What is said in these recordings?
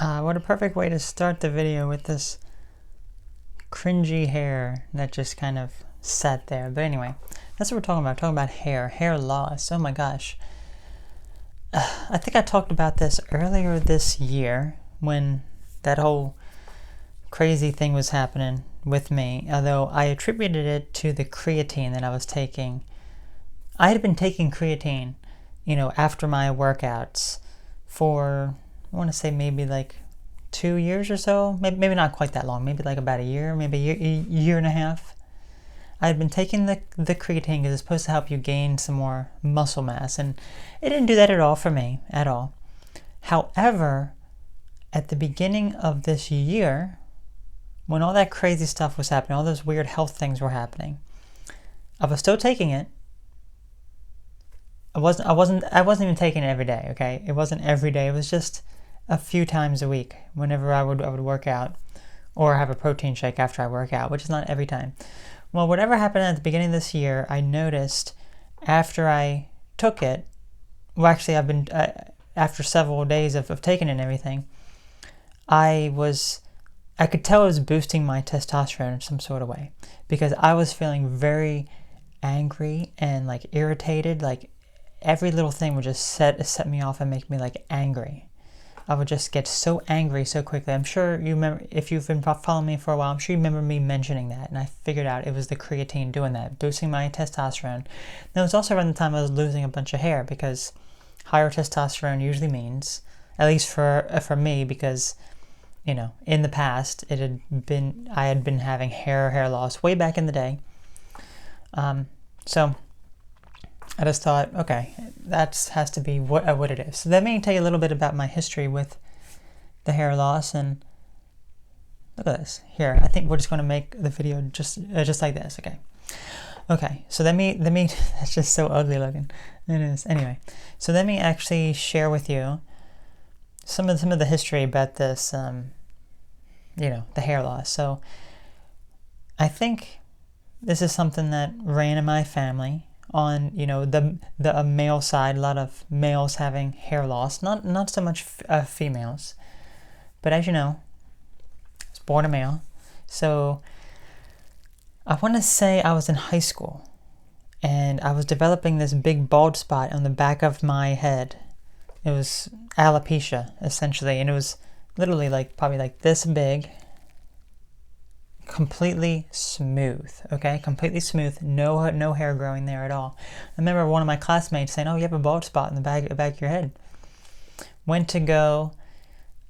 What a perfect way to start the video with this cringy hair that just kind of sat there. But anyway, that's what we're talking about. We're talking about hair loss. Oh my gosh. I think I talked about this earlier this year when that whole crazy thing was happening with me, although I attributed it to the creatine that I was taking. I had been taking creatine, after my workouts for, I want to say maybe like 2 years or so, maybe not quite that long, maybe like about a year, maybe a year and a half. I had been taking the creatine because it's supposed to help you gain some more muscle mass, and it didn't do that at all for me, at all. However, at the beginning of this year, when all that crazy stuff was happening, all those weird health things were happening, I was still taking it. I wasn't even taking it every day, okay? It wasn't every day. It was just a few times a week whenever I would work out or have a protein shake after I work out, which is not every time. Well, whatever happened at the beginning of this year, I noticed after I took it, well, actually I've been, after several days of taking it and everything, I could tell it was boosting my testosterone in some sort of way, because I was feeling very angry and like irritated. Like every little thing would just set me off and make me like angry. I would just get so angry so quickly. I'm sure you remember, if you've been following me for a while, I'm sure you remember me mentioning that, and I figured out it was the creatine doing that, boosting my testosterone. And it was also around the time I was losing a bunch of hair, because higher testosterone usually means, at least for me, because in the past I had been having hair loss way back in the day. So I just thought, okay, that has to be what it is. So let me tell you a little bit about my history with the hair loss. And look at this here. I think we're just going to make the video just like this. Okay. So let me. That's just so ugly looking. It is. Anyway, so let me actually share with you some of the history about this. The hair loss. So I think this is something that ran in my family. On the male side, a lot of males having hair loss, not so much females, but as you know, I was born a male. So I want to say I was in high school and I was developing this big bald spot on the back of my head. It was alopecia essentially, and it was literally probably like this big, completely smooth, completely smooth, no hair growing there at all. I remember one of my classmates saying, "Oh, you have a bald spot in the back of your head." Went to go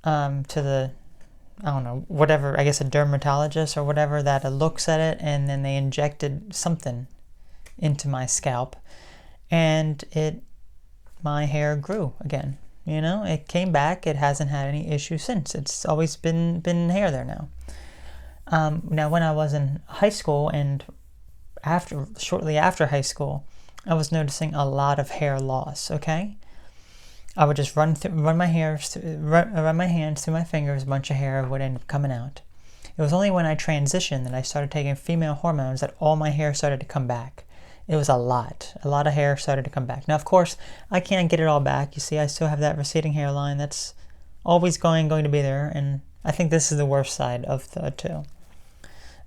to the, I don't know, whatever, I guess a dermatologist or whatever that looks at it, and then they injected something into my scalp, and my hair grew again. It came back. It hasn't had any issues since. It's always been hair there now. Now, when I was in high school and shortly after high school, I was noticing a lot of hair loss. I would just run my hands through my fingers. A bunch of hair would end up coming out. It was only when I transitioned that I started taking female hormones that all my hair started to come back. It was a lot of hair started to come back. Now, of course, I can't get it all back. You see, I still have that receding hairline that's always going to be there, and I think this is the worst side of the two.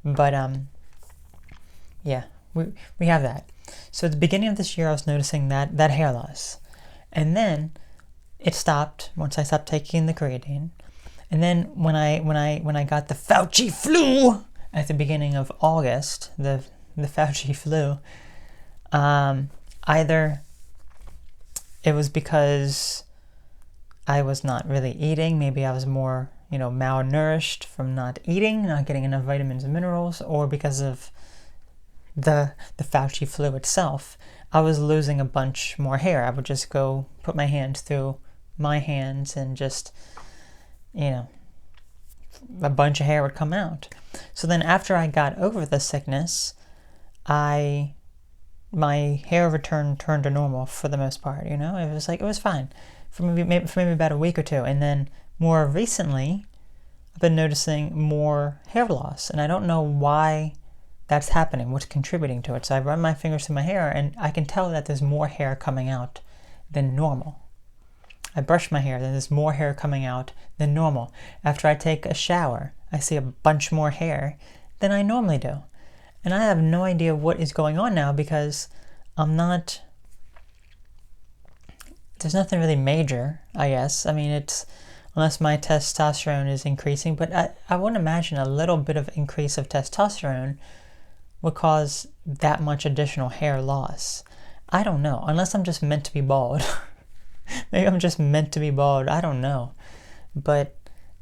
But yeah, we have that. So at the beginning of this year, I was noticing that hair loss, and then it stopped once I stopped taking the creatine. And then when I got the Fauci flu at the beginning of August, the Fauci flu, either it was because I was not really eating, maybe I was more malnourished from not eating, not getting enough vitamins and minerals, or because of the Fauci flu itself, I was losing a bunch more hair. I would just go put my hands through my hands and just, a bunch of hair would come out. So then after I got over the sickness, my hair turned to normal for the most part. It was fine for maybe about a week or two, and then more recently, I've been noticing more hair loss, and I don't know why that's happening, what's contributing to it. So I run my fingers through my hair, and I can tell that there's more hair coming out than normal. I brush my hair, then there's more hair coming out than normal. After I take a shower, I see a bunch more hair than I normally do. And I have no idea what is going on now because there's nothing really major, I guess. I mean, unless my testosterone is increasing, but I wouldn't imagine a little bit of increase of testosterone would cause that much additional hair loss. I don't know, unless I'm just meant to be bald. Maybe I'm just meant to be bald, I don't know. But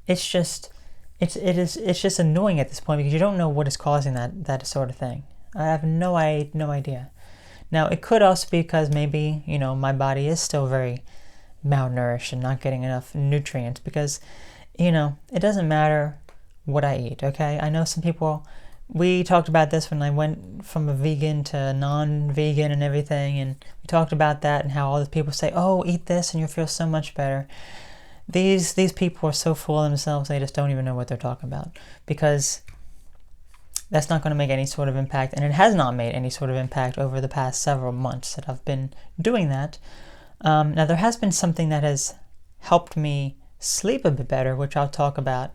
it's just annoying at this point because you don't know what is causing that sort of thing. I have no idea. Now, it could also be because maybe, my body is still very malnourished and not getting enough nutrients because, it doesn't matter what I eat, okay? I know some people, we talked about this when I went from a vegan to non-vegan and everything, and we talked about that and how all the people say, oh, eat this and you'll feel so much better. These people are so full of themselves, they just don't even know what they're talking about because that's not going to make any sort of impact, and it has not made any sort of impact over the past several months that I've been doing that. Now, there has been something that has helped me sleep a bit better, which I'll talk about,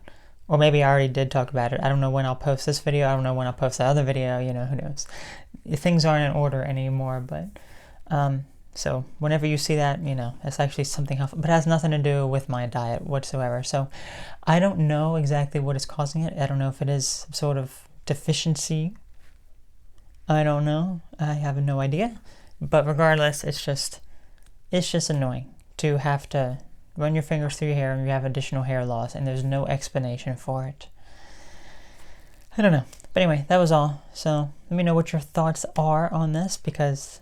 or maybe I already did talk about it. I don't know when I'll post this video. I don't know when I'll post the other video. Who knows? Things aren't in order anymore, but so whenever you see that, it's actually something helpful, but it has nothing to do with my diet whatsoever. So I don't know exactly what is causing it. I don't know if it is some sort of deficiency. I don't know. I have no idea. But regardless, it's just annoying to have to run your fingers through your hair and you have additional hair loss and there's no explanation for it. I don't know. But anyway, that was all. So let me know what your thoughts are on this because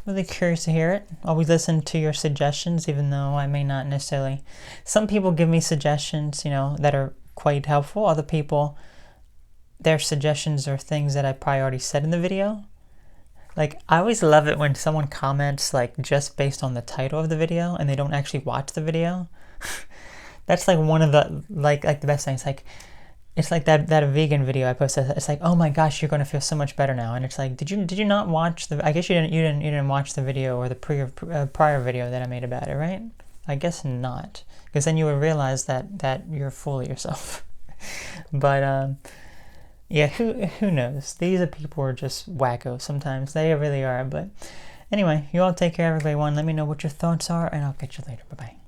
I'm really curious to hear it. Always listen to your suggestions, even though I may not necessarily. Some people give me suggestions, that are quite helpful. Other people, their suggestions are things that I probably already said in the video. Like, I always love it when someone comments, like, just based on the title of the video and they don't actually watch the video. That's, like, one of the, like the best things. Like, it's like that vegan video I posted. It's like, oh my gosh, you're going to feel so much better now. And it's like, did you not watch the, I guess you didn't watch the video or the prior video that I made about it, right? I guess not. Because then you would realize that you're full of yourself. But, yeah, who knows? These people are just wacko sometimes. They really are. But anyway, you all take care, everybody. Let me know what your thoughts are, and I'll catch you later. Bye-bye.